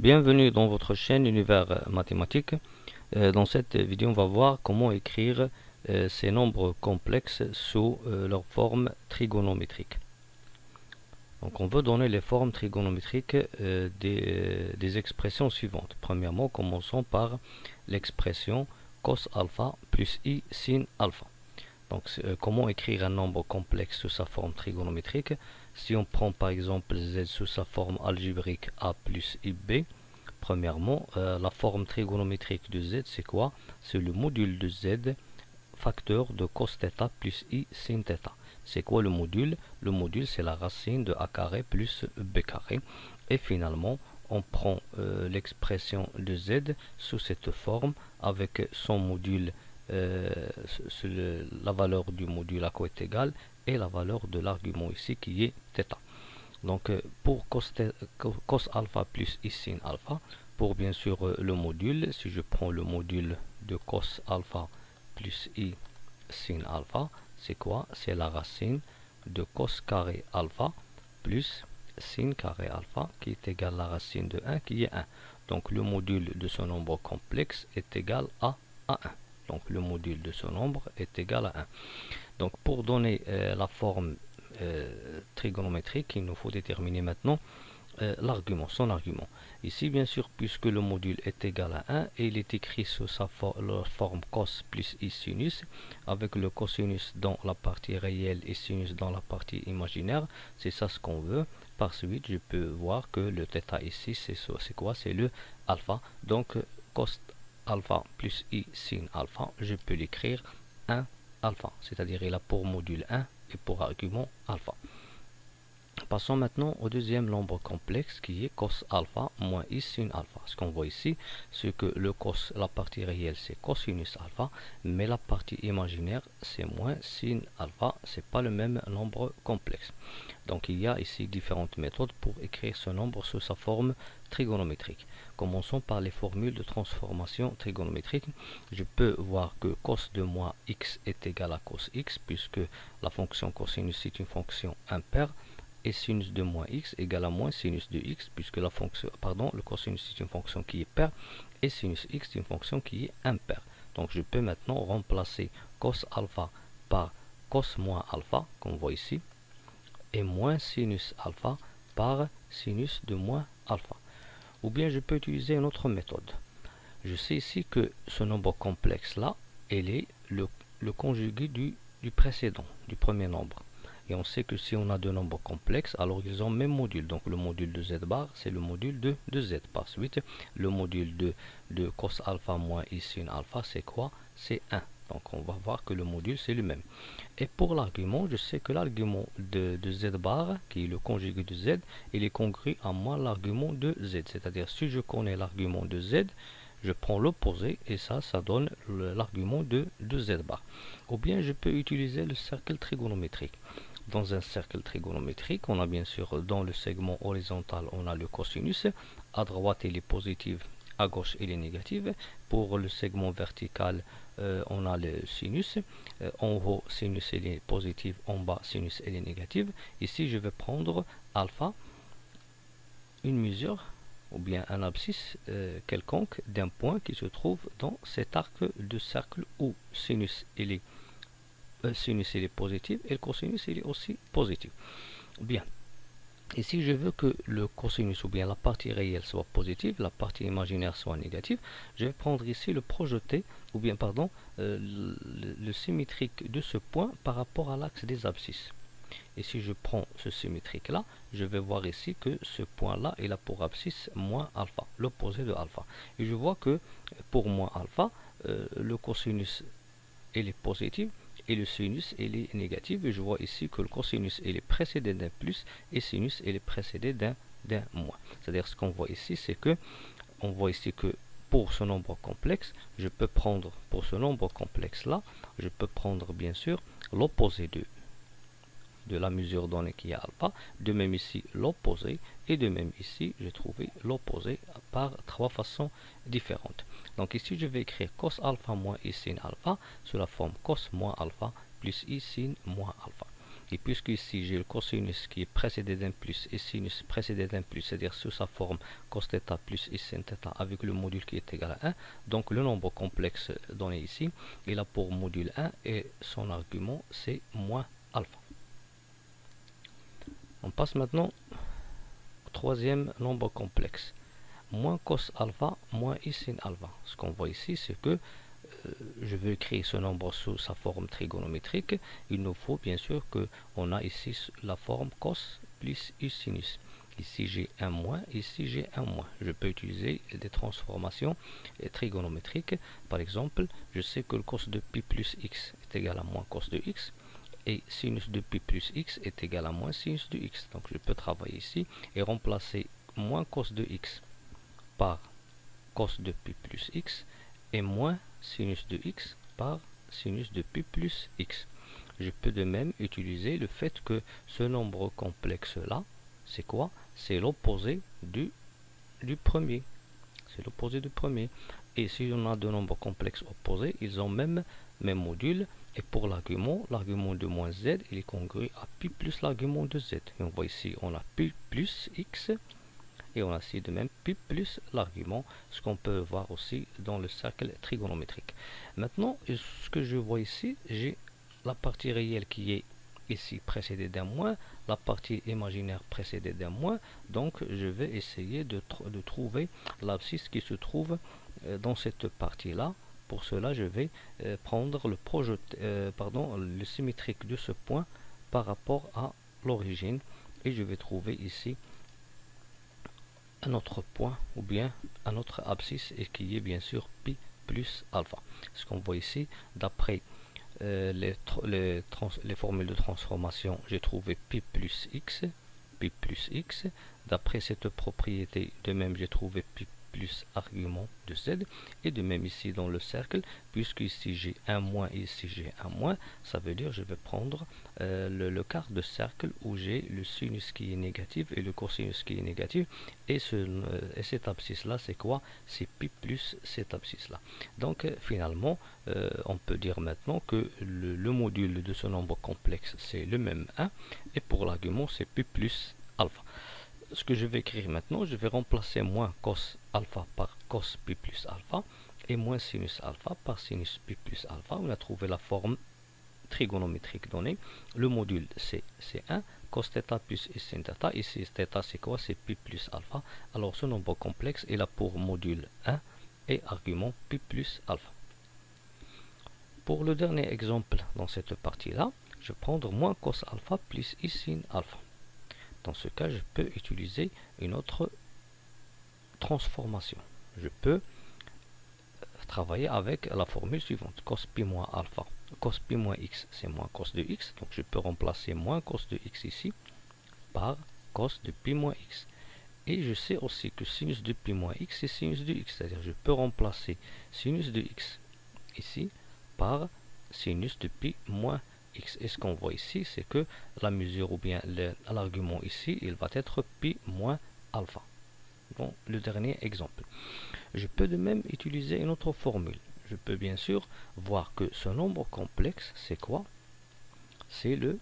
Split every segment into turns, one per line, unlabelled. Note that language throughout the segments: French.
Bienvenue dans votre chaîne Univers Mathématique. Dans cette vidéo, on va voir comment écrire ces nombres complexes sous leur forme trigonométrique. Donc on veut donner les formes trigonométriques des expressions suivantes. Premièrement, commençons par l'expression cos alpha plus i sin alpha. Donc comment écrire un nombre complexe sous sa forme trigonométrique? Si on prend par exemple z sous sa forme algébrique a plus ib, premièrement, la forme trigonométrique de z c'est quoi? C'est le module de z facteur de cos θ plus i sin θ. C'est quoi le module? Le module c'est la racine de a carré plus b carré. Et finalement, on prend l'expression de z sous cette forme avec son module, la valeur du module à quoi est égale et la valeur de l'argument ici qui est θ. Donc pour cos alpha plus i sin alpha, pour bien sûr le module, si je prends le module de cos alpha plus i sin alpha, c'est quoi? C'est la racine de cos carré alpha plus sin carré alpha qui est égal à la racine de 1 qui est 1. Donc le module de ce nombre complexe est égal à 1. Donc le module de ce nombre est égal à 1. Donc pour donner la forme trigonométrique, il nous faut déterminer maintenant son argument. Ici, bien sûr, puisque le module est égal à 1, et il est écrit sous sa forme cos plus i sinus, avec le cosinus dans la partie réelle et sinus dans la partie imaginaire, c'est ça ce qu'on veut. Par suite, je peux voir que le θ ici, c'est quoi? C'est le alpha. Donc, cos alpha plus i sin alpha, je peux l'écrire 1 alpha, c'est-à-dire il a pour module 1 et pour argument alpha. Passons maintenant au deuxième nombre complexe qui est cos alpha moins i sin alpha. Ce qu'on voit ici, c'est que le cos, la partie réelle, c'est cosinus alpha, mais la partie imaginaire, c'est moins sin alpha. C'est pas le même nombre complexe. Donc il y a ici différentes méthodes pour écrire ce nombre sous sa forme trigonométrique. Commençons par les formules de transformation trigonométrique. Je peux voir que cos de moins x est égal à cos x, puisque la fonction cosinus est une fonction impaire, et sinus de moins x égale à moins sinus de x, puisque le cosinus est une fonction qui est paire, et sinus x est une fonction qui est impaire. Donc je peux maintenant remplacer cos alpha par cos moins alpha, comme on voit ici, et moins sinus alpha par sinus de moins alpha. Ou bien je peux utiliser une autre méthode. Je sais ici que ce nombre complexe là, il est le conjugué du précédent, du premier nombre. Et on sait que si on a deux nombres complexes, alors ils ont le même module. Donc le module de z bar, c'est le module de z. Par suite, le module de cos alpha moins i sin alpha, c'est quoi? C'est 1. Donc on va voir que le module, c'est le même. Et pour l'argument, je sais que l'argument de z bar, qui est le conjugué de z, il est congru à moins l'argument de z. C'est-à-dire, si je connais l'argument de z, je prends l'opposé et ça donne l'argument de z bar. Ou bien je peux utiliser le cercle trigonométrique. Dans un cercle trigonométrique, on a bien sûr dans le segment horizontal, on a le cosinus. À droite, il est positif, à gauche, il est négatif. Pour le segment vertical, on a le sinus. En haut, sinus il est positif, en bas, sinus il est négatif. Ici, je vais prendre alpha, une mesure ou bien un abscisse quelconque d'un point qui se trouve dans cet arc de cercle où sinus il est positif et le cosinus il est aussi positif. Bien, et si je veux que le cosinus ou bien la partie réelle soit positive, la partie imaginaire soit négative, je vais prendre ici le projeté ou bien le symétrique de ce point par rapport à l'axe des abscisses. Et si je prends ce symétrique là, je vais voir ici que ce point là il a pour abscisse moins alpha, l'opposé de alpha. Et je vois que pour moins alpha, le cosinus il est positif et le sinus il est négatif. Et je vois ici que le cosinus il est précédé d'un plus et sinus il est précédé d'un moins. C'est-à-dire ce qu'on voit ici, c'est que on voit ici que pour ce nombre complexe, je peux prendre pour ce nombre complexe là, je peux prendre bien sûr l'opposé de la mesure donnée qui est alpha, de même ici l'opposé, et de même ici j'ai trouvé l'opposé par trois façons différentes. Donc ici je vais écrire cos alpha moins i sin alpha sous la forme cos moins alpha plus i sin moins alpha. Et puisque ici j'ai le cosinus qui est précédé d'un plus et sinus précédé d'un plus, c'est-à-dire sous sa forme cos θ plus i sin θ avec le module qui est égal à 1, donc le nombre complexe donné ici, il a pour module 1 et son argument c'est moins alpha. On passe maintenant au troisième nombre complexe. Moins cos alpha moins i sin alpha. Ce qu'on voit ici, c'est que je veux créer ce nombre sous sa forme trigonométrique. Il nous faut bien sûr que on a ici la forme cos plus i sinus. Ici j'ai un moins, ici j'ai un moins. Je peux utiliser des transformations trigonométriques. Par exemple, je sais que le cos de pi plus x est égal à moins cos de x. Et sinus de pi plus x est égal à moins sinus de x. Donc je peux travailler ici et remplacer moins cos de x par cos de pi plus x et moins sinus de x par sinus de pi plus x. Je peux de même utiliser le fait que ce nombre complexe là, c'est quoi? C'est l'opposé du premier. C'est l'opposé du premier. Et si on a deux nombres complexes opposés, ils ont même module. Et pour l'argument de moins z, il est congru à pi plus l'argument de z. Et on voit ici, on a pi plus x. Et on a ici de même pi plus l'argument, ce qu'on peut voir aussi dans le cercle trigonométrique. Maintenant, ce que je vois ici, j'ai la partie réelle qui est ici précédée d'un moins, la partie imaginaire précédée d'un moins. Donc, je vais essayer de trouver l'abscisse qui se trouve dans cette partie-là. Pour cela, je vais prendre le symétrique de ce point par rapport à l'origine. Et je vais trouver ici un autre point ou bien un autre abscisse et qui est bien sûr pi plus alpha. Ce qu'on voit ici, d'après les formules de transformation, j'ai trouvé pi plus x. D'après cette propriété, de même j'ai trouvé pi plus argument de z, et de même ici dans le cercle, puisque ici j'ai un moins et ici j'ai un moins, ça veut dire je vais prendre le quart de cercle où j'ai le sinus qui est négatif et le cosinus qui est négatif, et cette abscisse là c'est quoi? C'est pi plus cette abscisse là. Donc finalement on peut dire maintenant que le module de ce nombre complexe c'est le même 1, et pour l'argument c'est pi plus alpha. Ce que je vais écrire maintenant, je vais remplacer moins cos alpha par cos pi plus alpha et moins sinus alpha par sinus pi plus alpha. On a trouvé la forme trigonométrique donnée. Le module c'est 1, cos θ plus i sin θ. Ici θ c'est quoi? C'est pi plus alpha. Alors ce nombre complexe est là pour module 1 et argument pi plus alpha. Pour le dernier exemple dans cette partie-là, je vais prendre moins cos alpha plus i sin alpha. Dans ce cas, je peux utiliser une autre transformation. Je peux travailler avec la formule suivante. Cos pi moins alpha. Cos pi moins x, c'est moins cos de x. Donc je peux remplacer moins cos de x ici par cos de pi moins x. Et je sais aussi que sinus de pi moins x, c'est sinus de x. C'est-à-dire je peux remplacer sinus de x ici par sinus de pi moins x. Et ce qu'on voit ici, c'est que la mesure ou bien l'argument ici, il va être pi moins alpha. Bon, le dernier exemple. Je peux de même utiliser une autre formule. Je peux bien sûr voir que ce nombre complexe, c'est quoi? C'est le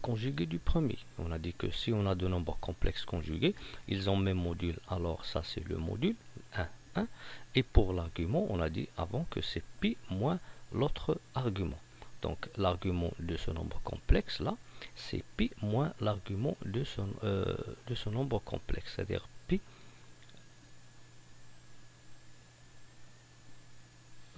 conjugué du premier. On a dit que si on a deux nombres complexes conjugués, ils ont même module. Alors ça, c'est le module 1, 1. Et pour l'argument, on a dit avant que c'est pi moins l'autre argument. Donc l'argument de ce nombre complexe là, c'est pi moins l'argument de ce nombre complexe, c'est-à-dire pi,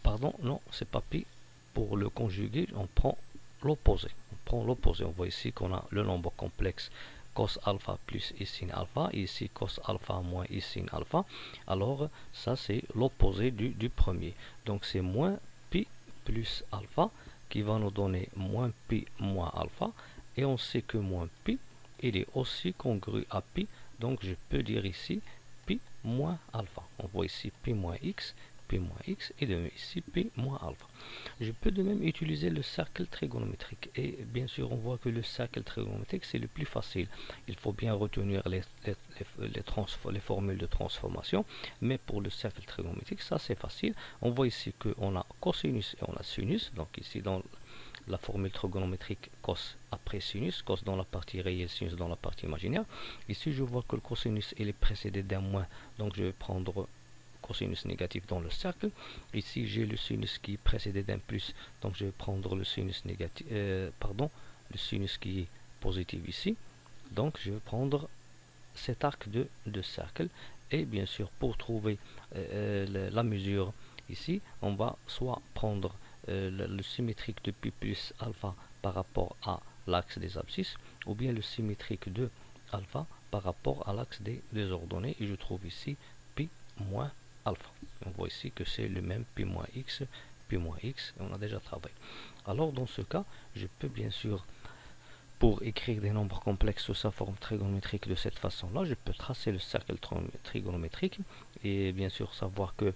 pardon, non, c'est pas pi. Pour le conjuguer, on prend l'opposé. On voit ici qu'on a le nombre complexe cos alpha plus i sin alpha, et ici cos alpha moins i sin alpha. Alors ça c'est l'opposé du premier. Donc c'est moins pi plus alpha qui va nous donner moins pi moins alpha, et on sait que moins pi il est aussi congru à pi, donc je peux dire ici pi moins alpha. On voit ici pi moins x et de même ici pi moins alpha. Je peux de même utiliser le cercle trigonométrique, et bien sûr on voit que le cercle trigonométrique c'est le plus facile. Il faut bien retenir les formules de transformation, mais pour le cercle trigonométrique ça c'est facile. On voit ici qu'on a cosinus et on a sinus, donc ici dans la formule trigonométrique cos après sinus, cos dans la partie réelle, sinus dans la partie imaginaire. Ici, je vois que le cosinus il est précédé d'un moins, donc je vais prendre cosinus négatif dans le cercle. Ici, j'ai le sinus qui est précédé d'un plus, donc je vais prendre le sinus négatif, le sinus qui est positif ici. Donc, je vais prendre cet arc de cercle. Et bien sûr, pour trouver la mesure ici, on va soit prendre le symétrique de pi plus alpha par rapport à l'axe des abscisses, ou bien le symétrique de alpha par rapport à l'axe des ordonnées, et je trouve ici pi moins alpha. On voit ici que c'est le même pi moins x, on a déjà travaillé. Alors dans ce cas, je peux bien sûr, pour écrire des nombres complexes sous sa forme trigonométrique de cette façon-là, je peux tracer le cercle trigonométrique et bien sûr savoir que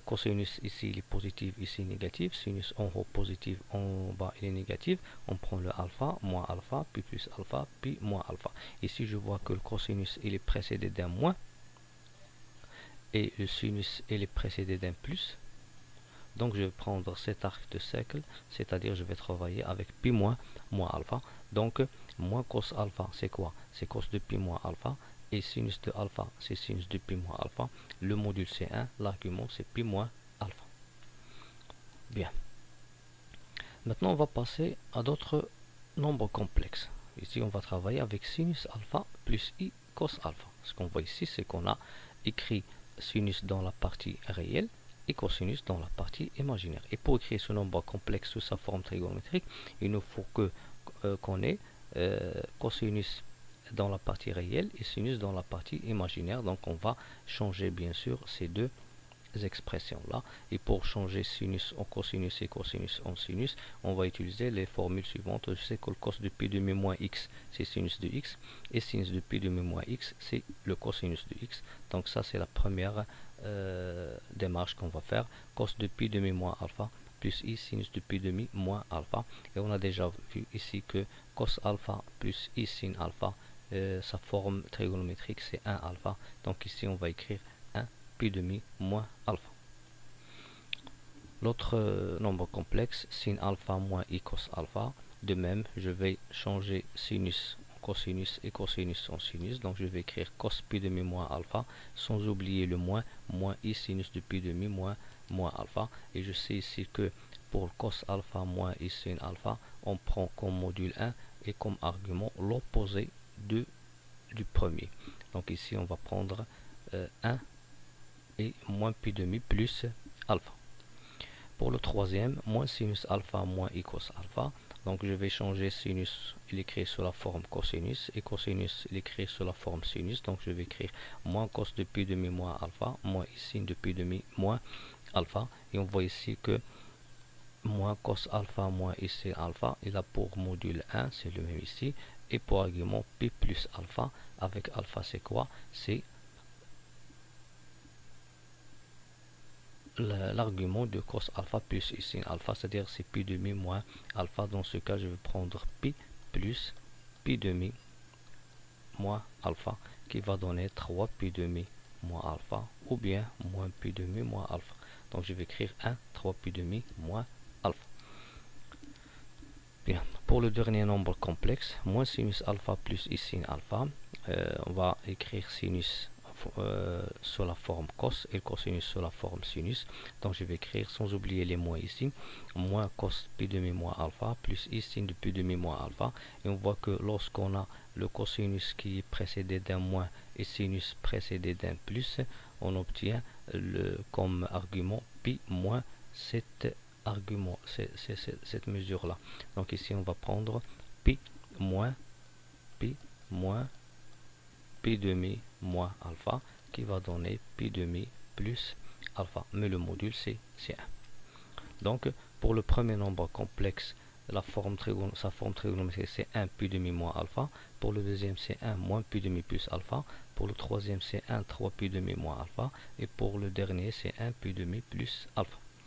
cosinus ici il est positif, ici négatif, sinus en haut positif, en bas il est négatif. On prend le alpha, moins alpha, pi plus alpha, pi moins alpha. Ici je vois que le cosinus il est précédé d'un moins et le sinus il est précédé d'un plus. Donc je vais prendre cet arc de cercle, c'est-à-dire je vais travailler avec pi moins alpha. Donc moins cos alpha c'est quoi? C'est cos de pi moins alpha, et sinus de alpha c'est sinus de pi moins alpha. Le module c'est 1, l'argument c'est pi moins alpha. Bien. Maintenant on va passer à d'autres nombres complexes. Ici on va travailler avec sinus alpha plus i cos alpha. Ce qu'on voit ici c'est qu'on a écrit sinus dans la partie réelle et cosinus dans la partie imaginaire. Et pour écrire ce nombre complexe sous sa forme trigonométrique, il nous faut qu'on ait cosinus dans la partie réelle et sinus dans la partie imaginaire. Donc on va changer bien sûr ces deux expressions là, et pour changer sinus en cosinus et cosinus en sinus, on va utiliser les formules suivantes. Je sais que le cos de pi demi moins x c'est sinus de x, et sinus de pi demi moins x c'est le cosinus de x. Donc ça c'est la première démarche qu'on va faire. Cos de pi demi moins alpha plus i sinus de pi demi moins alpha, et on a déjà vu ici que cos alpha plus i sin alpha, sa forme trigonométrique c'est 1 alpha. Donc ici on va écrire 1 pi demi moins alpha. L'autre nombre complexe, sin alpha moins i cos alpha. De même, je vais changer sinus en cosinus et cosinus en sinus. Donc je vais écrire cos pi demi moins alpha, sans oublier le moins i sinus de pi demi moins alpha. Et je sais ici que pour cos alpha moins i sin alpha, on prend comme module 1 et comme argument l'opposé du premier. Donc ici on va prendre 1 et moins pi demi plus alpha. Pour le troisième, moins sinus alpha moins i cos alpha. Donc je vais changer sinus, il est écrit sous la forme cosinus, et cosinus il est écrit sous la forme sinus. Donc je vais écrire moins cos de pi demi moins alpha, moins i sin de pi demi moins alpha. Et on voit ici que moins cos alpha moins i sin alpha, il a pour module 1, c'est le même ici, et pour argument pi plus alpha. Avec alpha c'est quoi? C'est l'argument de cos alpha plus i sin alpha, c'est-à-dire c'est pi demi moins alpha. Dans ce cas je vais prendre pi plus pi demi moins alpha, qui va donner 3 pi demi moins alpha, ou bien moins pi demi moins alpha. Donc je vais écrire 1 3 pi demi moins alpha. Bien, pour le dernier nombre complexe, moins sinus alpha plus i sin alpha, on va écrire sinus sur la forme cos et le cosinus sur la forme sinus. Donc je vais écrire, sans oublier les moins ici, moins cos pi demi moins alpha plus i sin de pi demi moins alpha. Et on voit que lorsqu'on a le cosinus qui est précédé d'un moins et sinus précédé d'un plus, on obtient comme argument pi moins cette mesure là. Donc ici on va prendre pi moins pi demi moins alpha, qui va donner pi demi plus alpha, mais le module c'est 1. Donc pour le premier nombre complexe, sa forme trigonométrique c'est 1 pi demi moins alpha. Pour le deuxième c'est 1 moins pi demi plus alpha. Pour le troisième c'est 1 3 pi demi moins alpha, et pour le dernier c'est 1 pi demi plus alpha.